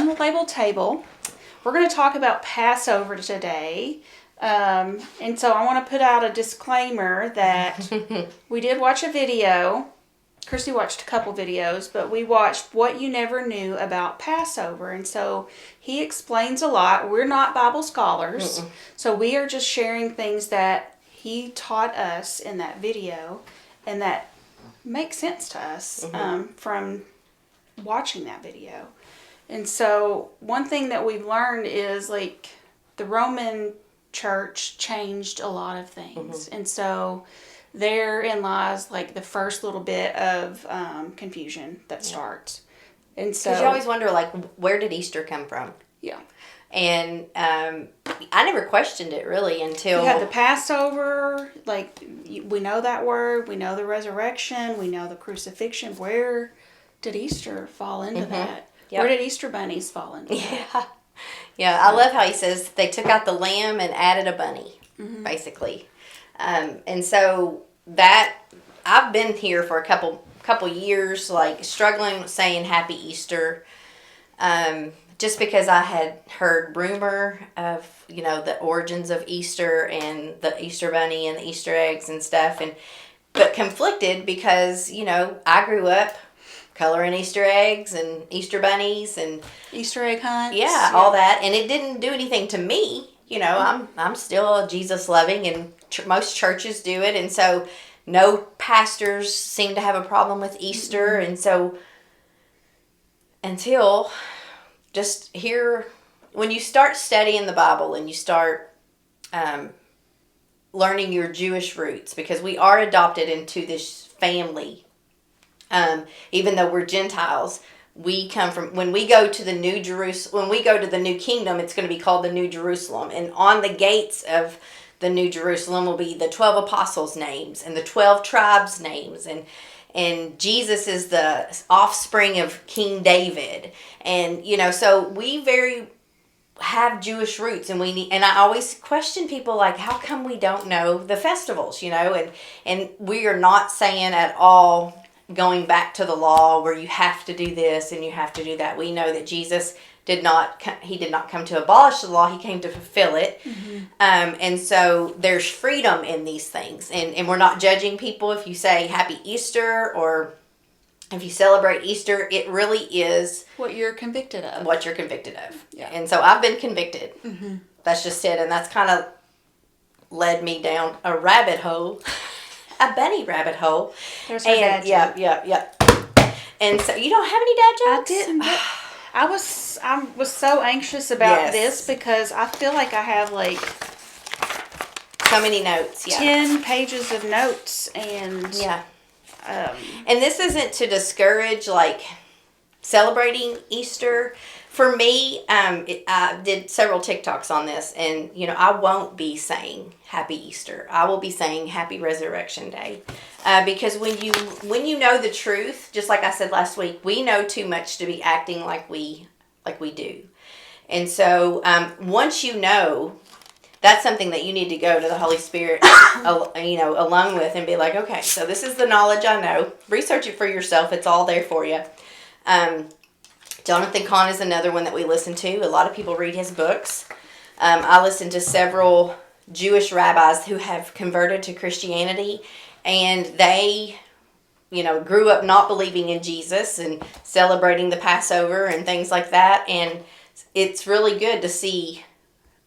Unlabeled Table. We're going to talk about Passover today. And so I want to put out a disclaimer that we did watch a video. Christy watched a couple videos, but we watched What You Never Knew About Passover. And so he explains a lot. We're not Bible scholars, so we are just sharing things that he taught us in that video and that make sense to us from watching that video. And so one thing that we've learned is like the Roman church changed a lot of things. And so therein lies like the first little bit of confusion that starts. And so because you always wonder, like, where did Easter come from? Yeah. And I never questioned it really until... You had the Passover, like, we know that word, we know the resurrection, we know the crucifixion. Where did Easter fall into that? Yep. Where did Easter bunnies fall into that? Yeah, I love how he says they took out the lamb and added a bunny, basically. And so that, I've been here for a couple years, like, struggling with saying Happy Easter, just because I had heard rumor of, you know, the origins of Easter and the Easter bunny and the Easter eggs and stuff, but conflicted because, you know, I grew up coloring Easter eggs and Easter bunnies and Easter egg hunts. Yeah, all that, and it didn't do anything to me. You know, I'm still Jesus loving, and most churches do it, and so no pastors seem to have a problem with Easter, and so until just here, when you start studying the Bible and you start learning your Jewish roots, because we are adopted into this family, even though we're Gentiles. We come from, when we go to the New Jerusalem, when we go to the New Kingdom, it's going to be called the New Jerusalem. And on the gates of the New Jerusalem will be the 12 apostles' names and the 12 tribes' names. And Jesus is the offspring of King David. And, you know, so we have Jewish roots, and and I always question people, like, how come we don't know the festivals, you know? And we are not saying at all going back to the law where you have to do this and you have to do that. We know that Jesus did not come to abolish the law. He came to fulfill it. And so there's freedom in these things. And we're not judging people if you say Happy Easter or if you celebrate Easter. It really is what you're convicted of. Yeah. And so I've been convicted. That's just it. And that's kind of led me down a rabbit hole. A bunny rabbit hole. There's her dad joke. Yeah. And so you don't have any dad jokes? I didn't. I was so anxious about this because I feel like I have like so many notes. 10 pages of notes and and this isn't to discourage like celebrating Easter. For me, I did several TikToks on this, and, you know, I won't be saying Happy Easter. I will be saying Happy Resurrection Day. Because when you know the truth, just like I said last week, we know too much to be acting like we do. And so once you know, that's something that you need to go to the Holy Spirit, you know, along with, and be like, okay, so this is the knowledge I know. Research it for yourself. It's all there for you. Jonathan Cahn is another one that we listen to. A lot of people read his books. I listen to several Jewish rabbis who have converted to Christianity, and they, you know, grew up not believing in Jesus and celebrating the Passover and things like that. And it's really good to see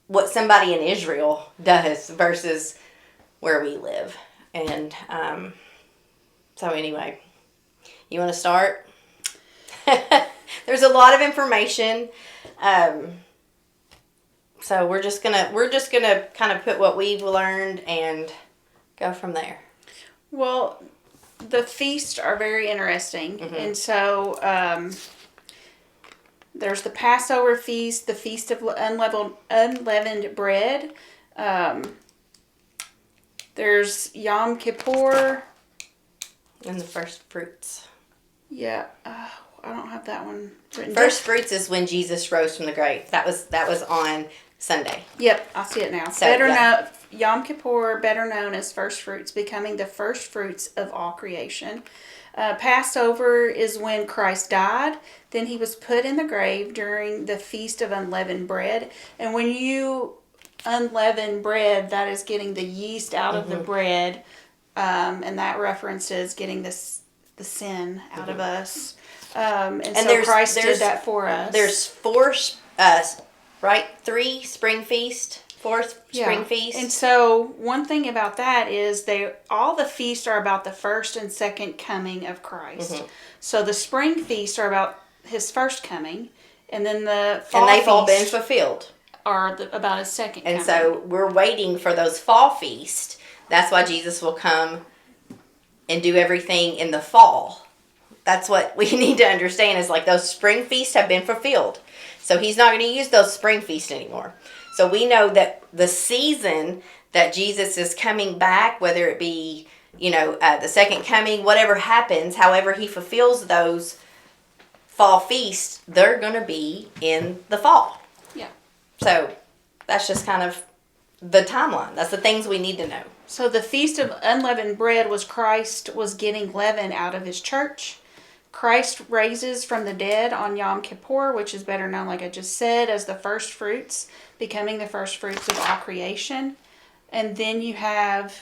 what somebody in Israel does versus where we live. And so anyway, you want to start? There's a lot of information, so we're just gonna kind of put what we've learned and go from there. Well, the feasts are very interesting, and so there's the Passover feast, the Feast of Unleavened Bread. There's Yom Kippur, and the first fruits. Yeah. I don't have that one written. First fruits is when Jesus rose from the grave. That was on Sunday. Yep, I see it now. So, Yom Kippur, better known as first fruits, becoming the first fruits of all creation. Passover is when Christ died. Then he was put in the grave during the Feast of Unleavened Bread. And when you unleaven bread, that is getting the yeast out of the bread. And that references getting the sin out of us. And so Christ did that for us. There's four, right? 3 spring feast, 4th spring feast. And so one thing about that is all the feasts are about the first and second coming of Christ. So the spring feasts are about his first coming, and then the fall and they've all been feasts fulfilled. Are about his second coming. And so we're waiting for those fall feasts. That's why Jesus will come and do everything in the fall. That's what we need to understand is like those spring feasts have been fulfilled. So he's not going to use those spring feasts anymore. So we know that the season that Jesus is coming back, whether it be, the second coming, whatever happens, however he fulfills those fall feasts, they're going to be in the fall. Yeah. So that's just kind of the timeline. That's the things we need to know. So the Feast of Unleavened Bread was Christ was getting leaven out of his church. Christ raises from the dead on Yom Kippur, which is better known, like I just said, as the first fruits, becoming the first fruits of all creation. And then you have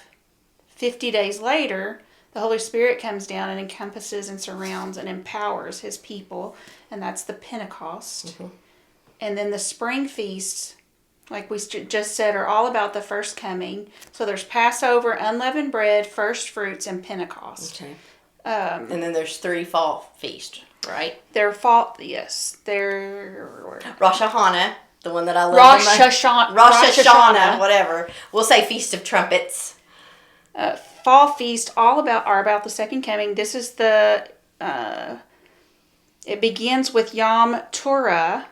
50 days later, the Holy Spirit comes down and encompasses and surrounds and empowers his people, and that's the Pentecost. And then the spring feasts, like we just said, are all about the first coming. So there's Passover, unleavened bread, first fruits, and Pentecost. Okay. And then there's 3 fall feasts, right? They're Rosh Hashanah, the one that I love. Rosh Hashanah, whatever. We'll say Feast of Trumpets. Fall feast are about the second coming. This is it begins with Yom Teruah,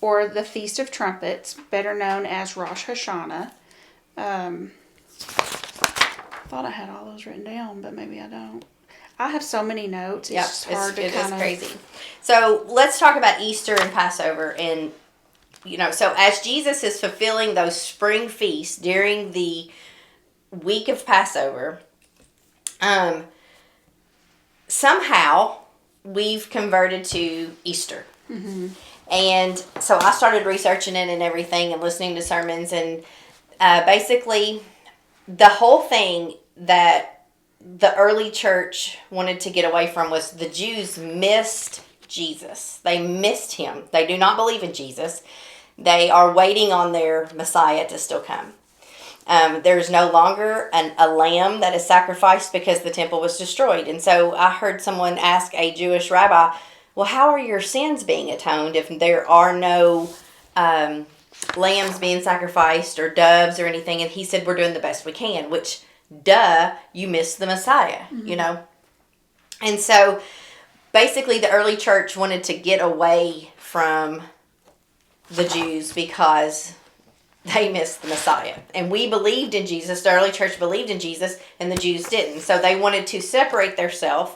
or the Feast of Trumpets, better known as Rosh Hashanah. I thought I had all those written down, but maybe I don't. I have so many notes. It's hard to kind of... crazy. So let's talk about Easter and Passover. And, so as Jesus is fulfilling those spring feasts during the week of Passover, somehow we've converted to Easter. And so I started researching it and everything and listening to sermons. And basically, the whole thing that the early church wanted to get away from was the Jews missed Jesus. They missed him. They do not believe in Jesus. They are waiting on their Messiah to still come. There's no longer a lamb that is sacrificed because the temple was destroyed. And so I heard someone ask a Jewish rabbi, well, how are your sins being atoned if there are no lambs being sacrificed or doves or anything? And he said, we're doing the best we can, which, duh, you missed the Messiah, And so basically the early church wanted to get away from the Jews because they missed the Messiah. And we believed in Jesus. The early church believed in Jesus, and the Jews didn't. So they wanted to separate themselves.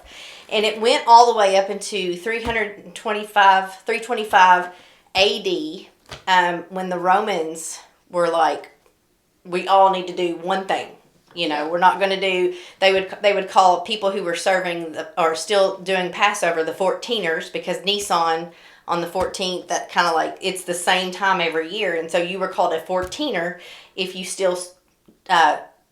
And it went all the way up into 325 AD, when the Romans were like, we all need to do one thing. We're not going to do, they would call people who were serving or still doing Passover the 14ers, because Nisan on the 14th, that kind of like, it's the same time every year. And so you were called a 14er if you still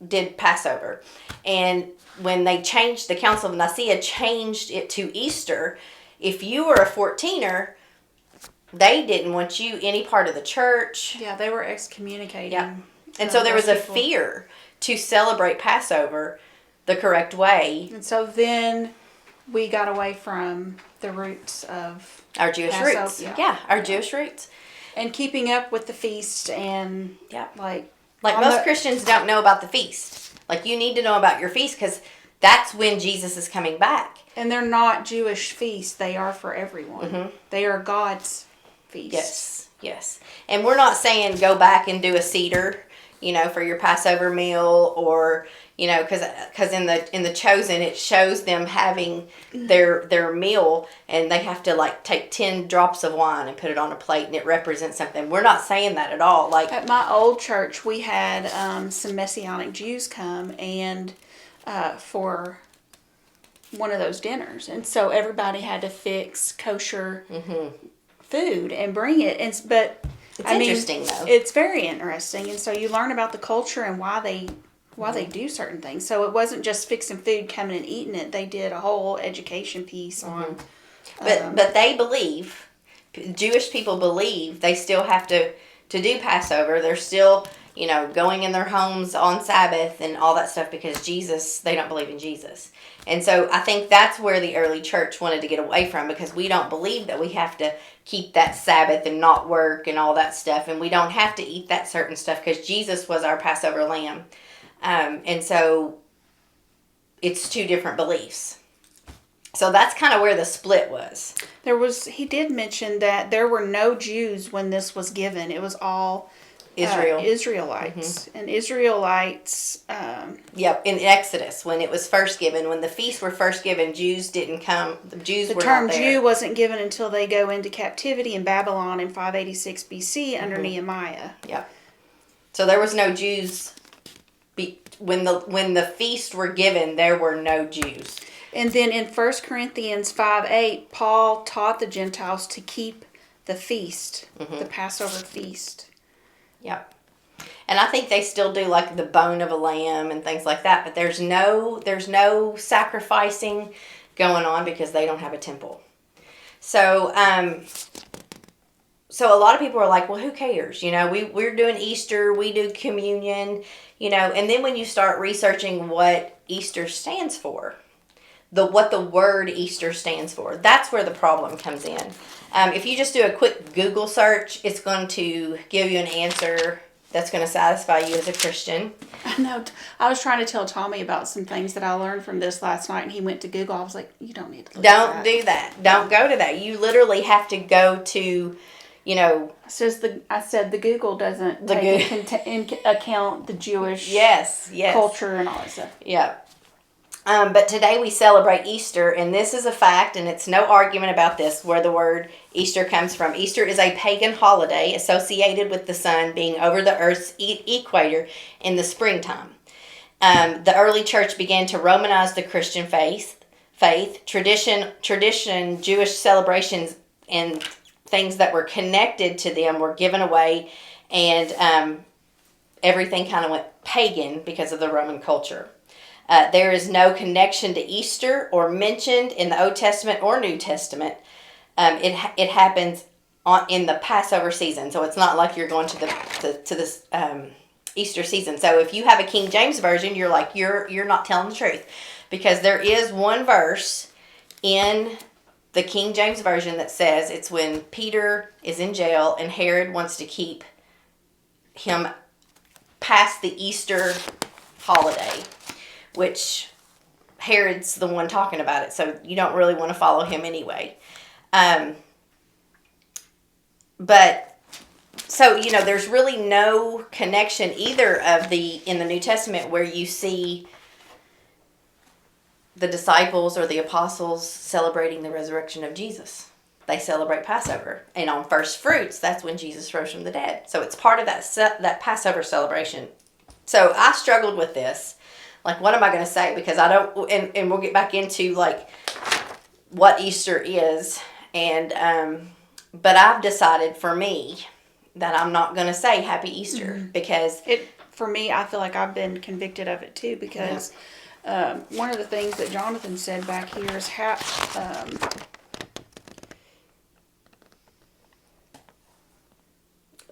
did Passover. And when they changed, the Council of Nicaea changed it to Easter, if you were a 14er, they didn't want you any part of the church. Yeah, they were excommunicating. Yeah. And so there was a fear to celebrate Passover the correct way. And so then we got away from the roots of our Jewish roots. Yeah, our Jewish roots. And keeping up with the feast and like most Christians don't know about the feast. Like, you need to know about your feast because that's when Jesus is coming back. And they're not Jewish feasts. They are for everyone. They are God's feasts. Yes. And we're not saying go back and do a Seder, for your Passover meal, or, because in the Chosen, it shows them having their meal, and they have to take 10 drops of wine and put it on a plate, and it represents something. We're not saying that at all. At my old church, we had some Messianic Jews come, and for one of those dinners. And so everybody had to fix kosher food and bring it. But It's interesting, though. It's very interesting. And so you learn about the culture and why they do certain things. So it wasn't just fixing food, coming and eating it. They did a whole education piece on. But they believe, Jewish people believe, they still have to do Passover. They're still, going in their homes on Sabbath and all that stuff because they don't believe in Jesus. And so I think that's where the early church wanted to get away from, because we don't believe that we have to keep that Sabbath and not work and all that stuff. And we don't have to eat that certain stuff because Jesus was our Passover lamb. And so it's two different beliefs. So that's kind of where the split was. He did mention that there were no Jews when this was given. It was all Israelites. And Israelites... Yep, in Exodus, when it was first given, when the feasts were first given, Jews didn't come. The Jews were not there. The term Jew wasn't given until they go into captivity in Babylon in 586 BC under Nehemiah. Yep. So there was no Jews. When the feasts were given, there were no Jews. And then in 1 Corinthians 5:8, Paul taught the Gentiles to keep the feast, the Passover feast. Yep. And I think they still do like the bone of a lamb and things like that, but there's no sacrificing going on because they don't have a temple. So so a lot of people are like, well, who cares? We're doing Easter, we do communion, and then when you start researching what Easter stands for, what the word Easter stands for, that's where the problem comes in. If you just do a quick Google search, it's going to give you an answer that's going to satisfy you as a Christian. I know. I was trying to tell Tommy about some things that I learned from this last night, and he went to Google. I was like, you don't need to look at that. Don't do that. Don't go to that. You literally have to go to, I said the Google doesn't take into account the Jewish culture and all that stuff. Yeah. But today we celebrate Easter, and this is a fact, and it's no argument about this, where the word Easter comes from. Easter is a pagan holiday associated with the sun being over the earth's equator in the springtime. The early church began to Romanize the Christian faith, tradition, Jewish celebrations, and things that were connected to them were given away, and everything kind of went pagan because of the Roman culture. There is no connection to Easter or mentioned in the Old Testament or New Testament. It happens in the Passover season, so it's not like you're going to this Easter season. So if you have a King James version, you're like you're not telling the truth, because there is one verse in the King James version that says it's when Peter is in jail and Herod wants to keep him past the Easter holiday, which Herod's the one talking about it, so you don't really want to follow him anyway. But so there's really no connection either in the New Testament where you see the disciples or the apostles celebrating the resurrection of Jesus. They celebrate Passover, and on first fruits, that's when Jesus rose from the dead. So it's part of that Passover celebration. So I struggled with this. Like, what am I going to say? Because I don't, and we'll get back into like what Easter is, and but I've decided for me that I'm not going to say Happy Easter because for me, I feel like I've been convicted of it too, because one of the things that Jonathan said back here is how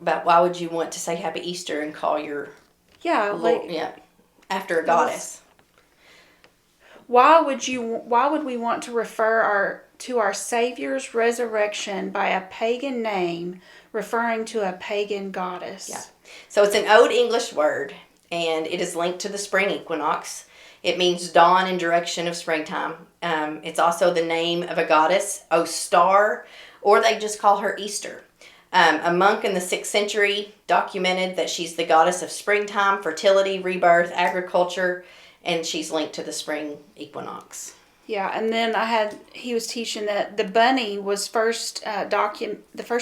about why would you want to say Happy Easter and call your after a goddess? Why would we want to refer to our Savior's resurrection by a pagan name, referring to a pagan goddess? Yeah. So it's an Old English word, and it is linked to the spring equinox. It means dawn and direction of springtime. It's also the name of a goddess, Star, or they just call her Easter. A monk in the 6th century documented that she's the goddess of springtime, fertility, rebirth, agriculture, and she's linked to the spring equinox. Yeah, and then he was teaching that the bunny was the first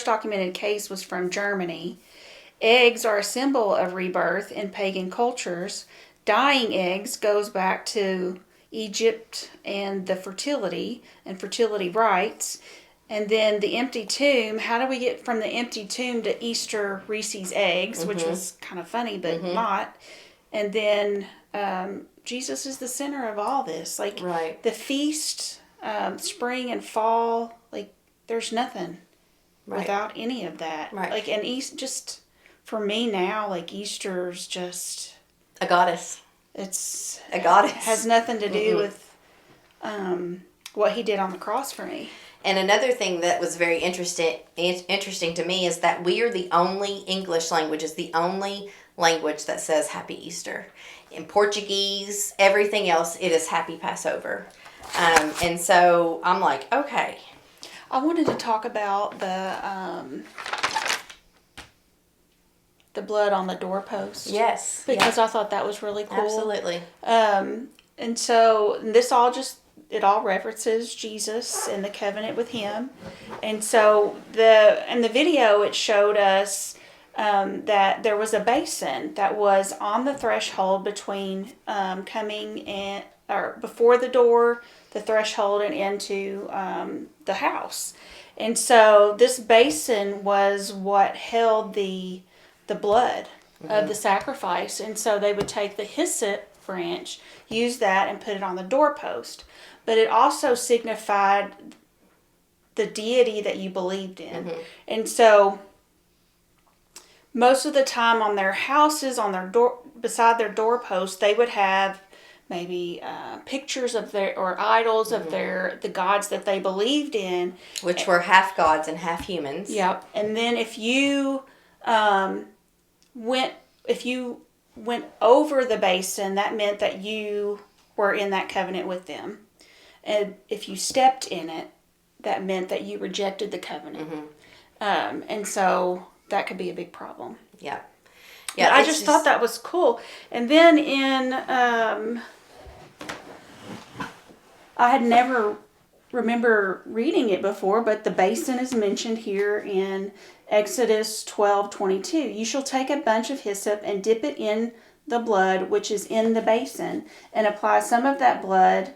documented case was from Germany. Eggs are a symbol of rebirth in pagan cultures. Dying eggs goes back to Egypt and the fertility and fertility rites. And then the empty tomb, how do we get from the empty tomb to Easter Reese's eggs, which was kind of funny, but not. And then Jesus is the center of all this. Like Right. the feast, spring and fall, like there's nothing without any of that. Right. Like, and just for me now, like Easter's just... A goddess. It's... A goddess. Has nothing to do with what he did on the cross for me. And another thing that was very interesting to me is that we are the only English language is the only language that says Happy Easter. In Portuguese, everything else, it is Happy Passover. And so I'm like, okay. I wanted to talk about the blood on the doorpost. Yes. Because I thought that was really cool. Absolutely. And so this it all references Jesus and the covenant with him. And so in the video it showed us that there was a basin that was on the threshold between coming or before the door, the threshold, and into the house. And so this basin was what held the blood of the sacrifice. And so they would take the hyssop branch, use that, and put it on the doorpost. But it also signified the deity that you believed in. And so most of the time on their houses, on their door, beside their doorpost, they would have maybe pictures of or idols of the gods that they believed in, which were half gods and half humans. Yep. And then if you went over the basin, that meant that you were in that covenant with them. And if you stepped in it, that meant that you rejected the covenant. And so that could be a big problem. Yeah. Yeah, I just thought that was cool. And then I had never remember reading it before, but the basin is mentioned here in Exodus 12:22. You shall take a bunch of hyssop and dip it in the blood which is in the basin, and apply some of that blood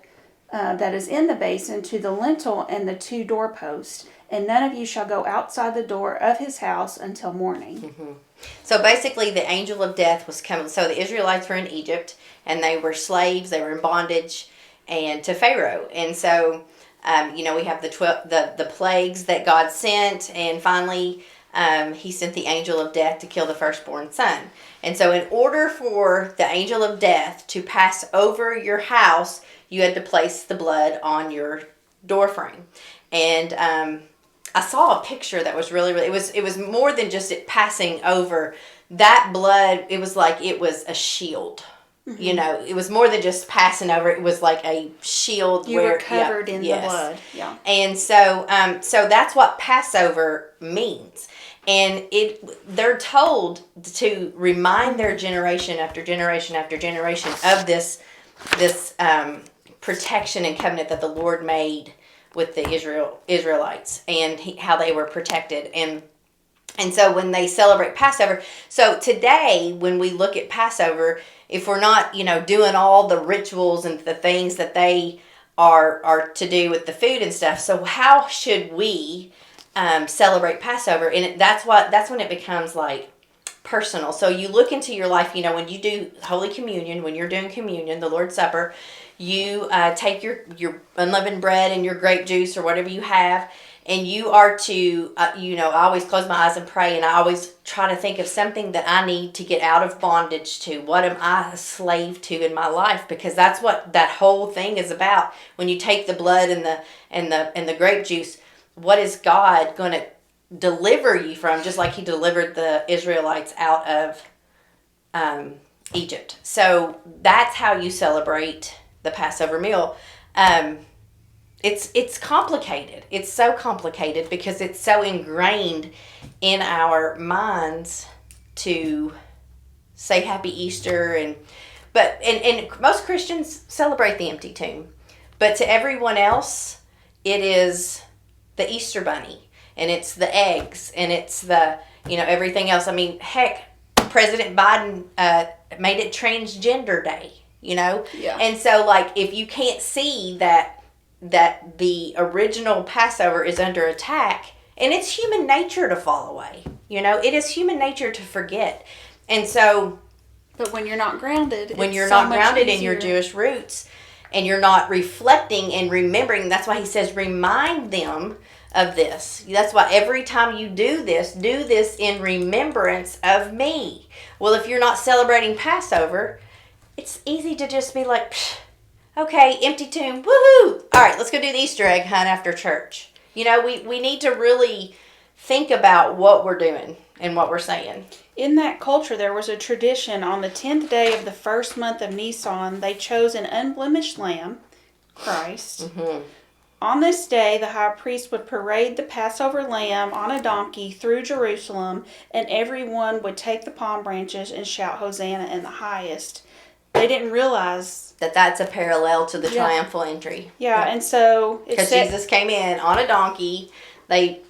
that is in the basin to the lintel and the 2 doorposts, and none of you shall go outside the door of his house until morning. So basically the angel of death was coming. So the Israelites were in Egypt, and they were slaves, they were in bondage and to Pharaoh. And so, we have the plagues that God sent, and finally he sent the angel of death to kill the firstborn son. And so in order for the angel of death to pass over your house, you had to place the blood on your door frame. And I saw a picture that was really, it was more than just it passing over. That blood, it was like it was a shield. It was more than just passing over. It was like a shield. You were covered in the blood. Yeah. And so that's what Passover means. And they're told to remind their generation after generation after generation of this protection and covenant that the Lord made with the Israelites, and how they were protected. And so when they celebrate Passover, so today when we look at Passover, if we're not doing all the rituals and the things that they are to do with the food and stuff, so how should we celebrate Passover? And that's when it becomes like personal. So you look into your life, when you do Holy Communion, when you're doing communion, the Lord's Supper, you take your unleavened bread and your grape juice or whatever you have, and you are to, I always close my eyes and pray, and I always try to think of something that I need to get out of bondage to. What am I a slave to in my life? Because that's what that whole thing is about. When you take the blood and the grape juice, what is God going to deliver you from? Just like He delivered the Israelites out of Egypt. So that's how you celebrate the Passover meal. It's complicated. It's so complicated because it's so ingrained in our minds to say Happy Easter, and most Christians celebrate the empty tomb, but to everyone else, it is the Easter bunny, and it's the eggs, and it's the everything else. I mean, heck, President Biden made it Transgender Day. you know? Yeah. And so, like, if you can't see that the original Passover is under attack, and it's human nature to fall away, you know? It is human nature to forget. And so... But when you're not grounded, when you're so not much grounded in easier. your Jewish roots, and you're not reflecting and remembering, that's why he says, remind them of this. That's why every time you do this in remembrance of me. Well, if you're not celebrating Passover, it's easy to just be like, okay, empty tomb, woohoo! All right, let's go do the Easter egg hunt after church. You know, we need to really think about what we're doing and what we're saying. In that culture, there was a tradition on the 10th day of the first month of Nisan, they chose an unblemished lamb, Christ. Mm-hmm. On this day, the high priest would parade the Passover lamb on a donkey through Jerusalem, and everyone would take the palm branches and shout Hosanna in the highest. They didn't realize that's a parallel to the triumphal entry. Yeah, and so... Because Jesus came in on a donkey. They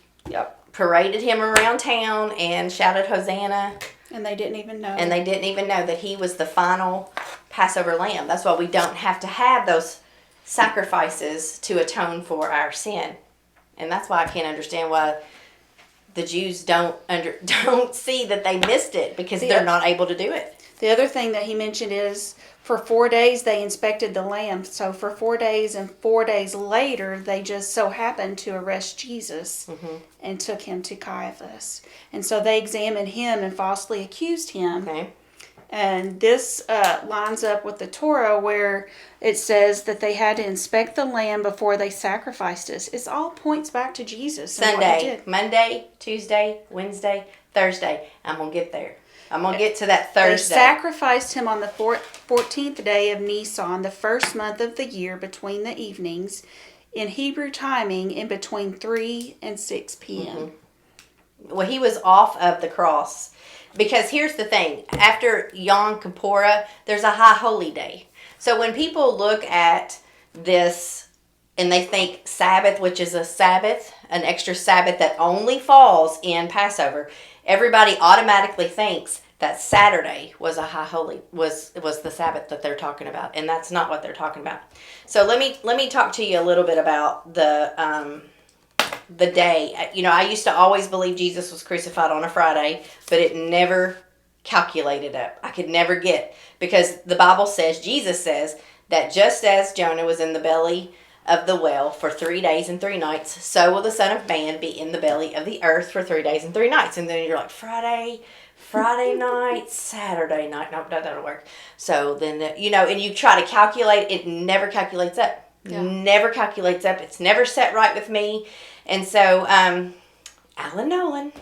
paraded him around town and shouted Hosanna. And they didn't even know. And they didn't even know that he was the final Passover lamb. That's why we don't have to have those sacrifices to atone for our sin. And that's why I can't understand why the Jews don't see that they missed it, because they're not able to do it. The other thing that he mentioned is for 4 days they inspected the lamb. So for 4 days and 4 days later, they just so happened to arrest Jesus and took him to Caiaphas. And so they examined him and falsely accused him. Okay. And this lines up with the Torah, where it says that they had to inspect the lamb before they sacrificed it. It all points back to Jesus. Sunday, Monday, Tuesday, Wednesday, Thursday. I'm going to get there. I'm going to get to that Thursday. They sacrificed him on the 14th day of Nisan, the first month of the year, between the evenings, in Hebrew timing, in between 3 and 6 p.m. Mm-hmm. Well, he was off of the cross. Because here's the thing. After Yom Kippur, there's a High Holy Day. So when people look at this and they think Sabbath, which is a Sabbath, an extra Sabbath that only falls in Passover, everybody automatically thinks that Saturday was a High Holy, was the Sabbath that they're talking about. And that's not what they're talking about. So let me talk to you a little bit about the day. You know, I used to always believe Jesus was crucified on a Friday, but it never calculated up. I could never get, because the Bible says, Jesus says, that just as Jonah was in the belly of the whale for 3 days and 3 nights, so will the Son of Man be in the belly of the earth for 3 days and 3 nights. And then you're like, Friday night, Saturday night. No, that'll work. So then, and you try to calculate, it never calculates up. Yeah. Never calculates up. It's never set right with me. And so, Alan Nolan.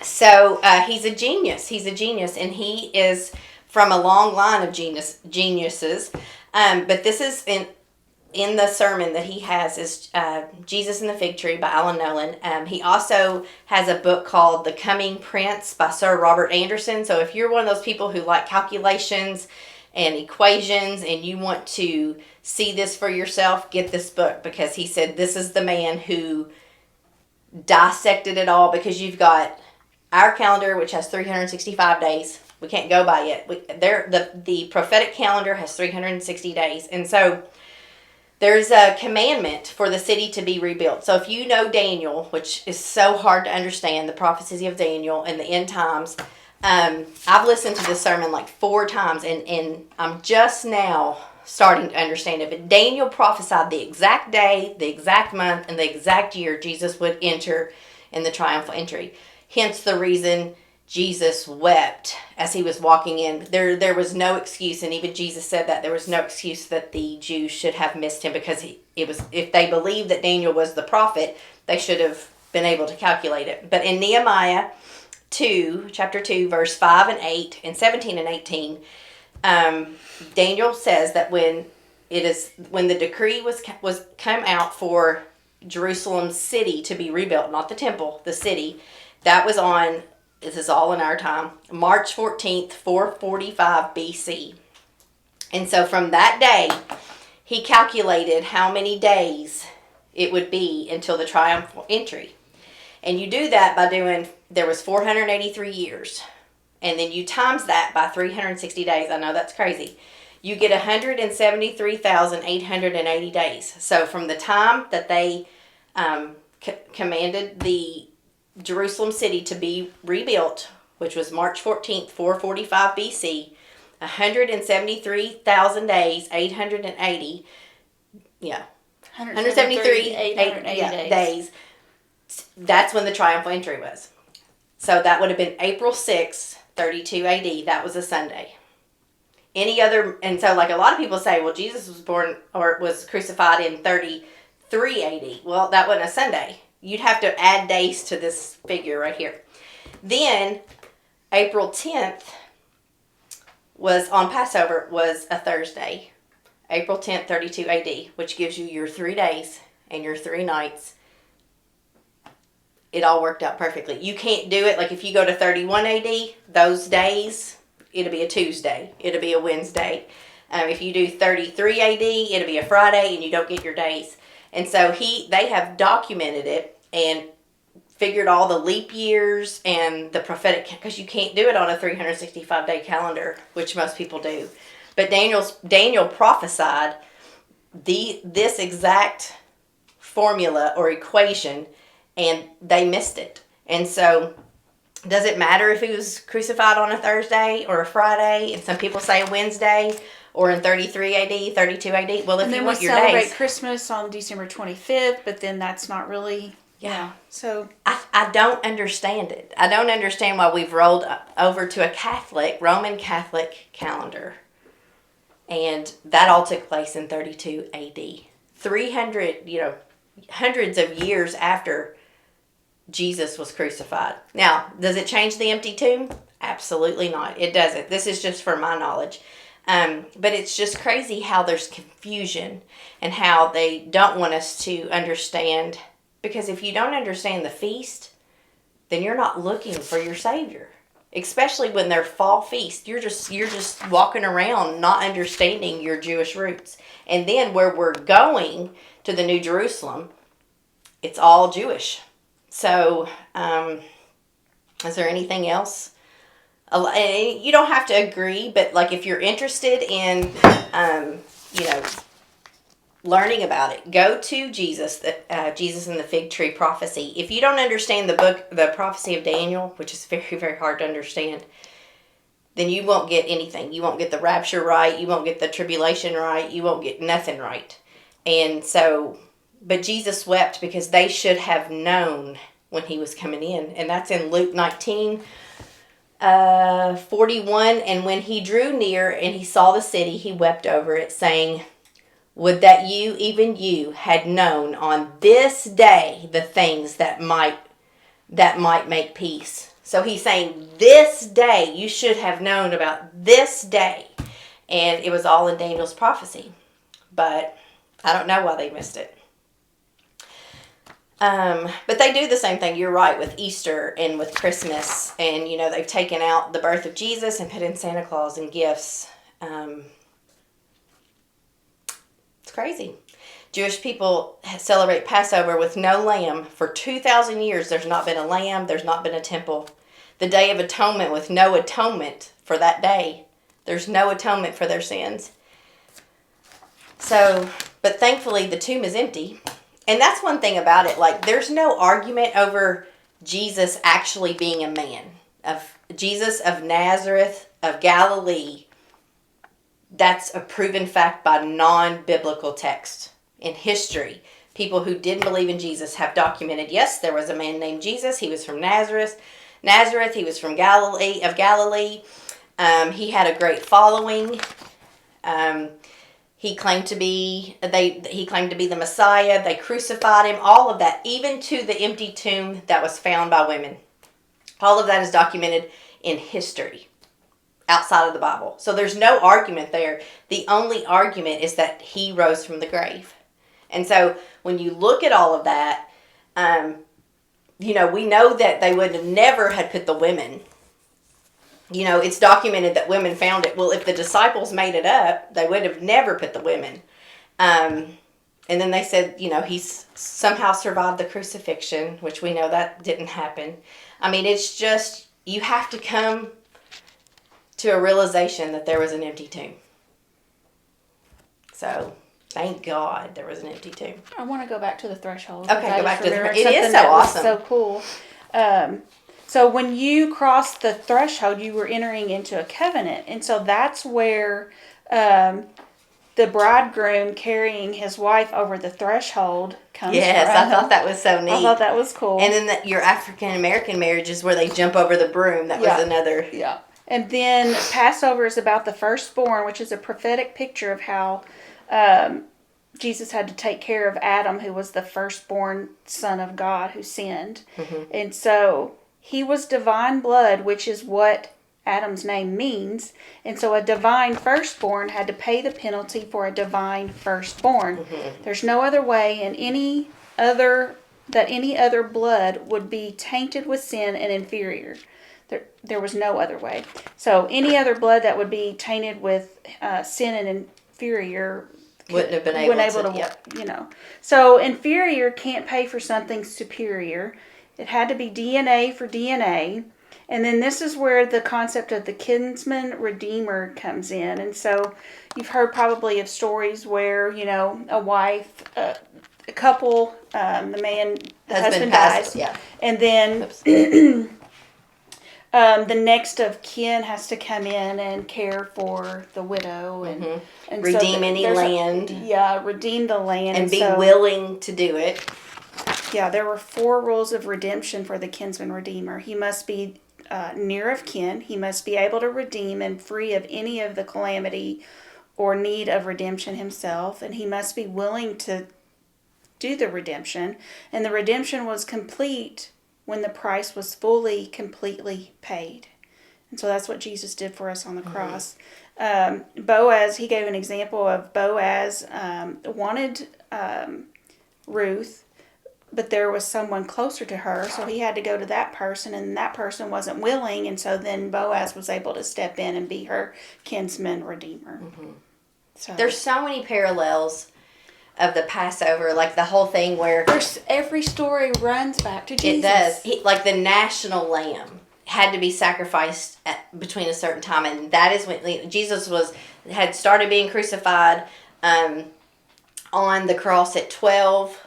So, he's a genius. He's a genius. And he is from a long line of geniuses. But this is in the sermon that he has is Jesus and the Fig Tree by Alan Nolan. He also has a book called The Coming Prince by Sir Robert Anderson. So if you're one of those people who like calculations and equations and you want to see this for yourself, get this book, because he said this is the man who dissected it all, because you've got our calendar, which has 365 days. We can't go by it. The prophetic calendar has 360 days. And so there's a commandment for the city to be rebuilt. So if you know Daniel, which is so hard to understand, the prophecy of Daniel and the end times, I've listened to this sermon like 4 times, and I'm just now starting to understand it. But Daniel prophesied the exact day, the exact month, and the exact year Jesus would enter in the triumphal entry. Hence the reason Jesus wept as he was walking in. There was no excuse, and even Jesus said that there was no excuse that the Jews should have missed him, because if they believed that Daniel was the prophet, they should have been able to calculate it. But in Nehemiah 2, chapter 2, verse 5 and 8, and 17 and 18, Daniel says that when the decree was come out for Jerusalem's city to be rebuilt, not the temple, the city, that was on, this is all in our time, March 14th, 445 BC. And so from that day, he calculated how many days it would be until the triumphal entry. And you do that by doing, there was 483 years. And then you times that by 360 days. I know that's crazy. you get 173,880 days. So from the time that they commanded the Jerusalem city to be rebuilt, which was March 14th, 445 BC, 173,000 days, 880, 173, 880 days. That's when the triumphal entry was. So that would have been April 6th, 32 AD. That was a Sunday. Any other, and so like a lot of people say, well, Jesus was born or was crucified in 33 AD. Well, that wasn't a Sunday. You'd have to add days to this figure right here. Then April 10th was on Passover, was a Thursday. April 10th, 32 AD, which gives you your 3 days and your 3 nights. It all worked out perfectly. You can't do it, like if you go to 31 AD, those days, it'll be a Tuesday. It'll be a Wednesday. If you do 33 AD, it'll be a Friday, and you don't get your days. And so they have documented it and figured all the leap years and the prophetic, because you can't do it on a 365-day calendar, which most people do. But Daniel prophesied this exact formula or equation, and they missed it. And so, does it matter if he was crucified on a Thursday or a Friday? And some people say a Wednesday, or in 33 AD, 32 AD. Well, if you want your days. And then we celebrate Christmas on December 25th, but then that's not really... Yeah. So I don't understand it. I don't understand why we've rolled over to a Roman Catholic calendar. And that all took place in 32 AD. 300, hundreds of years after Jesus was crucified. Now, does it change the empty tomb? Absolutely not. It doesn't. This is just for my knowledge. But it's just crazy how there's confusion and how they don't want us to understand. Because if you don't understand the feast, then you're not looking for your Savior. Especially when they're fall feast. You're just walking around not understanding your Jewish roots. And then where we're going to the New Jerusalem, it's all Jewish. So, is there anything else? You don't have to agree, but like if you're interested in, learning about it, go to Jesus and the fig tree prophecy. If you don't understand the prophecy of Daniel, which is very, very hard to understand, then you won't get anything. You won't get the rapture right. You won't get the tribulation right. You won't get nothing right. And so, but Jesus wept because they should have known when he was coming in. And that's in Luke 19, 41. And when he drew near and he saw the city, he wept over it, saying, would that you, even you, had known on this day the things that might make peace. So he's saying this day, you should have known about this day. And it was all in Daniel's prophecy. But I don't know why they missed it. But they do the same thing, you're right, with Easter and with Christmas. And, they've taken out the birth of Jesus and put in Santa Claus and gifts. It's crazy. Jewish people celebrate Passover with no lamb. For 2,000 years, there's not been a lamb. There's not been a temple. The Day of Atonement with no atonement for that day. There's no atonement for their sins. So, but thankfully, the tomb is empty. And that's one thing about it. Like, there's no argument over Jesus actually being a man. Of Jesus of Nazareth, of Galilee. That's a proven fact by non-biblical text. In history, people who didn't believe in Jesus have documented, yes, there was a man named Jesus. He was from Nazareth. He was from Galilee. He had a great following. He claimed to be the Messiah. They crucified him. All of that, even to the empty tomb that was found by women. All of that is documented in history outside of the Bible. So there's no argument there. The only argument is that he rose from the grave. And so when you look at all of that, we know that they would have never had put the women. It's documented that women found it. Well, if the disciples made it up, they would have never put the women. And then they said, he's somehow survived the crucifixion, which we know that didn't happen. I mean, it's just, you have to come to a realization that there was an empty tomb. So thank God there was an empty tomb. I want to go back to the threshold. Okay, go back to the threshold. It is so awesome. So cool. So when you crossed the threshold, you were entering into a covenant. And so that's where the bridegroom carrying his wife over the threshold comes from. Yes, I thought that was so neat. I thought that was cool. And then your African American marriages where they jump over the broom, that was another. Yeah. And then Passover is about the firstborn, which is a prophetic picture of how Jesus had to take care of Adam, who was the firstborn son of God who sinned. Mm-hmm. And so he was divine blood, which is what Adam's name means. And so a divine firstborn had to pay the penalty for a divine firstborn. Mm-hmm. There's no other way in any other blood would be tainted with sin and inferior. There was no other way. So any other blood that would be tainted with sin and inferior wouldn't have been able to. So inferior can't pay for something superior. It had to be DNA for DNA. And then this is where the concept of the kinsman redeemer comes in. And so you've heard probably of stories where, a wife, a couple, the husband dies. Yeah. And then the next of kin has to come in and care for the widow and redeem any land. Redeem the land. And be willing to do it. Yeah, there were 4 rules of redemption for the kinsman redeemer. He must be near of kin. He must be able to redeem and free of any of the calamity or need of redemption himself. And he must be willing to do the redemption. And the redemption was complete when the price was fully, completely paid. And so that's what Jesus did for us on the cross. Boaz, he gave an example of Boaz wanted Ruth, but there was someone closer to her, so he had to go to that person, and that person wasn't willing, and so then Boaz was able to step in and be her kinsman redeemer. Mm-hmm. So there's so many parallels of the Passover, like the whole thing where every story runs back to Jesus. It does. Like the national lamb had to be sacrificed between a certain time, and that is when Jesus had started being crucified on the cross at 12.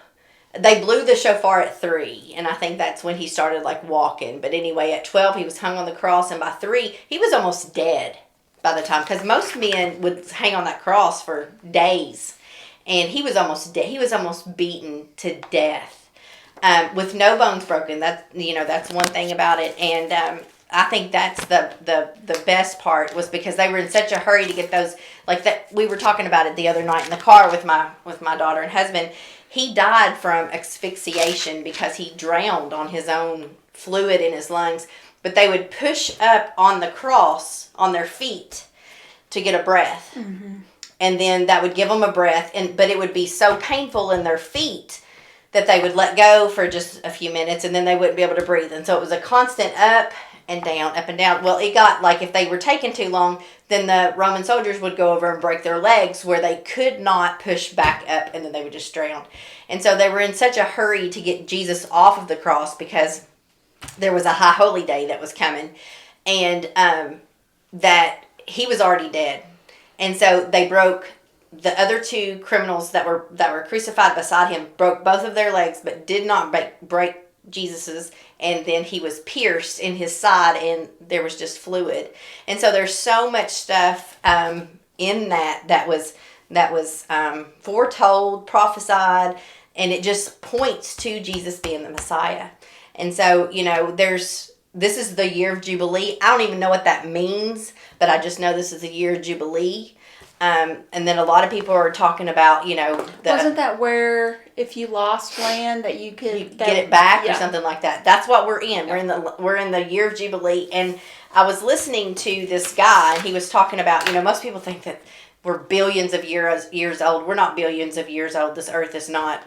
They blew the shofar at 3, and I think that's when he started walking. But anyway, at 12 he was hung on the cross, and by 3 he was almost dead by the time, because most men would hang on that cross for days, and he was almost dead. He was almost beaten to death with no bones broken. That's one thing about it, and I think that's the best part, was because they were in such a hurry to get those, that we were talking about it the other night in the car with my daughter and husband. He died from asphyxiation because he drowned on his own fluid in his lungs. But they would push up on the cross on their feet to get a breath. Mm-hmm. And then that would give them a breath. But it would be so painful in their feet that they would let go for just a few minutes, and then they wouldn't be able to breathe. And so it was a constant up and down, up and down. Well, it got if they were taking too long, then the Roman soldiers would go over and break their legs where they could not push back up, and then they would just drown. And so they were in such a hurry to get Jesus off of the cross because there was a high holy day that was coming, and that he was already dead. And so they broke the other 2 criminals that were crucified beside him, broke both of their legs, but did not break Jesus's, and then he was pierced in his side, and there was just fluid. And so there's so much stuff in that was foretold, prophesied, and it just points to Jesus being the Messiah. And so this is the year of Jubilee. I don't even know what that means, but I just know this is a year of Jubilee. And then a lot of people are talking about, wasn't that where if you lost land that you could get it back or something like that? That's what we're in. Yeah. We're in the year of Jubilee. And I was listening to this guy, and he was talking about, most people think that we're billions of years old. We're not billions of years old. This earth is not.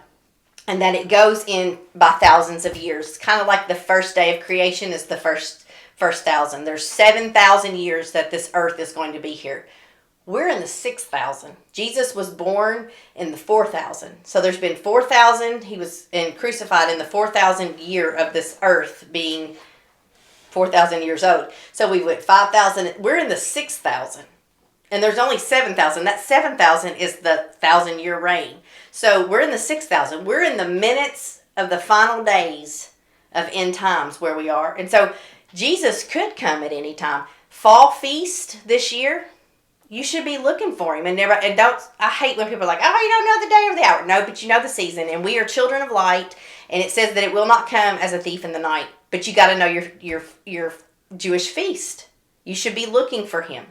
And that it goes in by thousands of years. It's kind of like the first day of creation is the first 1,000. There's 7,000 years that this earth is going to be here. We're in the 6,000. Jesus was born in the 4,000. So there's been 4,000. He was crucified in the 4,000 year of this earth being 4,000 years old. So we went 5,000. We're in the 6,000. And there's only 7,000. That 7,000 is the 1,000-year reign. So we're in the 6,000. We're in the minutes of the final days of end times where we are. And so Jesus could come at any time. Fall feast this year, you should be looking for him. And don't, I hate when people are like, oh, you don't know the day or the hour. No, but you know the season. And we are children of light. And it says that it will not come as a thief in the night. But you got to know your Jewish feast. You should be looking for him.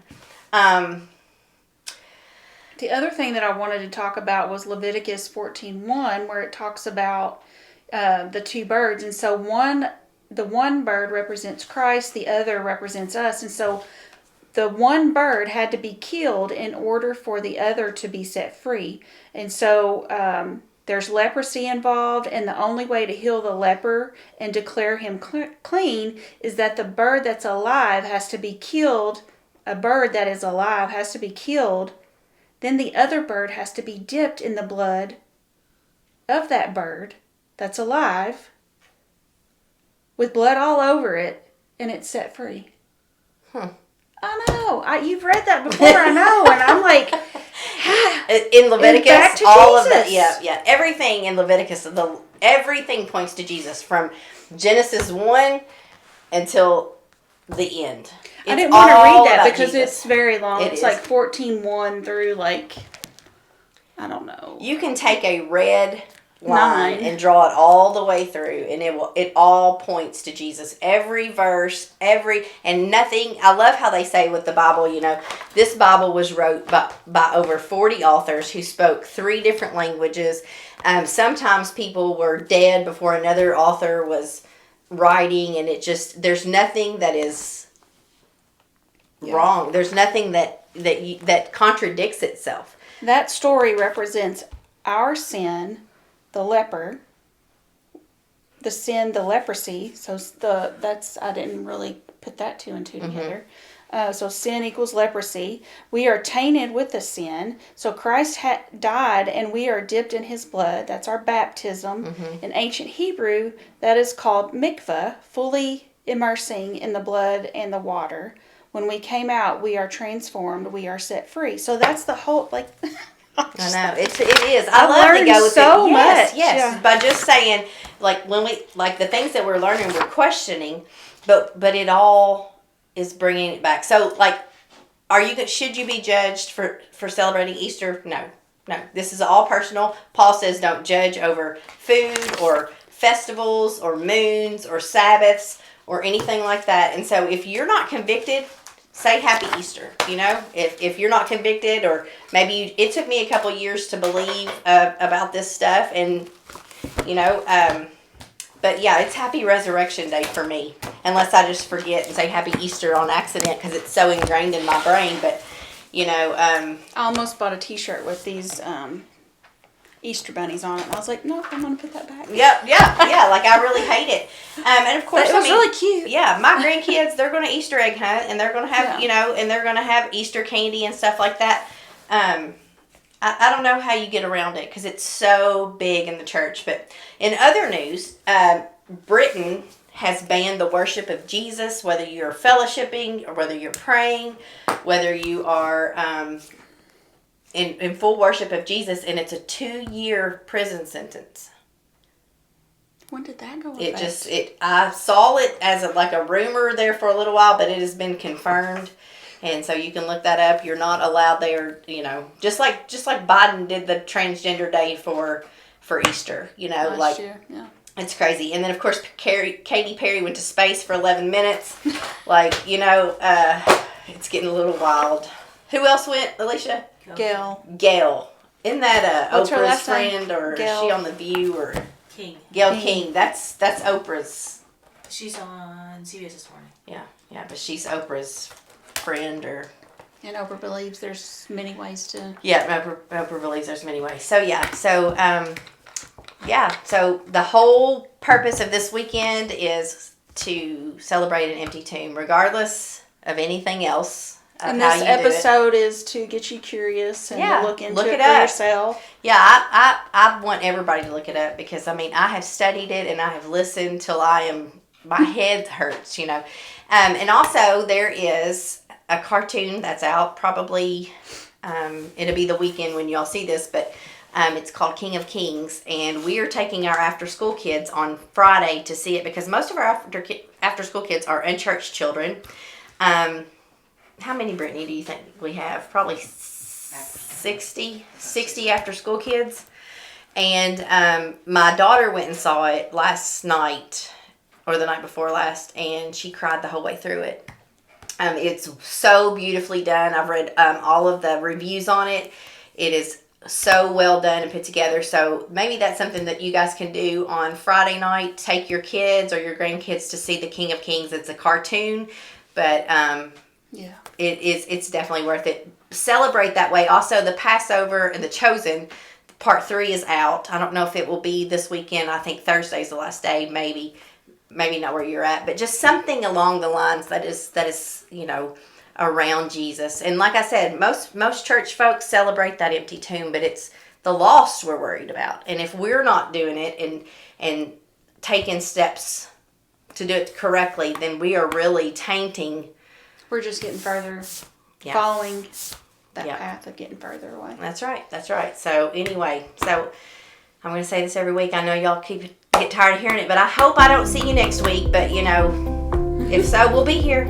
The other thing that I wanted to talk about was Leviticus 14:1, where it talks about the two birds. And so the one bird represents Christ, the other represents us. And so the one bird had to be killed in order for the other to be set free. And so there's leprosy involved, and the only way to heal the leper and declare him clean is that the bird that's alive has to be killed. A bird that is alive has to be killed. Then the other bird has to be dipped in the blood of that bird that's alive with blood all over it, and it's set free. I know. You've read that before, I know. And I'm like... in Leviticus, back to all Jesus. of that, yeah. Everything in Leviticus, everything points to Jesus from Genesis 1 until the end. I didn't want to read that because Jesus. it's very long. It's is. like 14:1 through I don't know. You can take a red line 9 and draw it all the way through, and it all points to Jesus. Every verse, and nothing. I love how they say with the Bible, this Bible was wrote by over 40 authors who spoke 3 different languages. Sometimes people were dead before another author was writing, and there's nothing that is wrong. There's nothing that contradicts itself. That story represents our sin, the leper, the sin, the leprosy. So I didn't really put that 2 and 2 together. So sin equals leprosy. We are tainted with the sin. So Christ died, and we are dipped in his blood. That's our baptism. In ancient Hebrew, that is called mikvah, fully immersing in the blood and the water. When we came out, we are transformed. We are set free. So that's the whole, I know it is. I love learned to go with so it. much. Yes, Yeah. by just saying when we the things that we're learning, we're questioning, but it all is bringing it back. So should you be judged for celebrating Easter? No. This is all personal. Paul says don't judge over food or festivals or moons or Sabbaths or anything like that. And so if you're not convicted, say Happy Easter. If you're not convicted, or maybe it took me a couple years to believe about this stuff, and but yeah, it's Happy Resurrection Day for me, unless I just forget and say Happy Easter on accident because it's so ingrained in my brain. But I almost bought a T-shirt with these Easter bunnies on it, and I was like, no, I'm gonna put that back. Yeah. I really hate it. And of course, but it was really cute. Yeah, my grandkids, they're going to Easter egg hunt, and they're going to have and they're going to have Easter candy and stuff like that. I don't know how you get around it because it's so big in the church. But in other news, Britain has banned the worship of Jesus, whether you're fellowshipping or whether you're praying, whether you are in full worship of Jesus, and it's a 2-year prison sentence. When did that go into effect? I saw it as a rumor there for a little while, but it has been confirmed. And so you can look that up. You're not allowed there, just like Biden did the transgender day for Easter, Last year, yeah. It's crazy. And then of course Katy Perry went to space for 11 minutes. It's getting a little wild. Who else went, Alicia? Gail. Isn't that What's her Oprah's last friend, name? or Gail. is she on The View, or King. Gail King? That's Oprah's. She's on CBS this morning. Yeah, but she's Oprah's friend, or. And Oprah believes there's many ways to. Yeah, Oprah believes there's many ways. So so the whole purpose of this weekend is to celebrate an empty tomb, regardless of anything else. And this episode is to get you curious and to look into it for yourself. Yeah, I want everybody to look it up because, I have studied it and I have listened till my head hurts, And also there is a cartoon that's out probably. It'll be the weekend when y'all see this, but it's called King of Kings, and we are taking our after-school kids on Friday to see it because most of our after-school kids are unchurched children. How many, Brittany, do you think we have? Probably 60 after-school kids. And my daughter went and saw it last night, or the night before last, and she cried the whole way through it. It's so beautifully done. I've read all of the reviews on it. It is so well done and put together. So maybe that's something that you guys can do on Friday night. Take your kids or your grandkids to see the King of Kings. It's a cartoon, but it's definitely worth it. Celebrate that way. Also, the Passover and the Chosen Part 3 is out. I don't know if it will be this weekend. I think Thursday's the last day. Maybe not where you're at, but just something along the lines that is around Jesus. And like I said, most church folks celebrate that empty tomb, but it's the lost we're worried about. And if we're not doing it and taking steps to do it correctly, then we are really tainting. We're just getting further, following that path of getting further away. That's right. So anyway, I'm going to say this every week. I know y'all get tired of hearing it, but I hope I don't see you next week. But if so, we'll be here.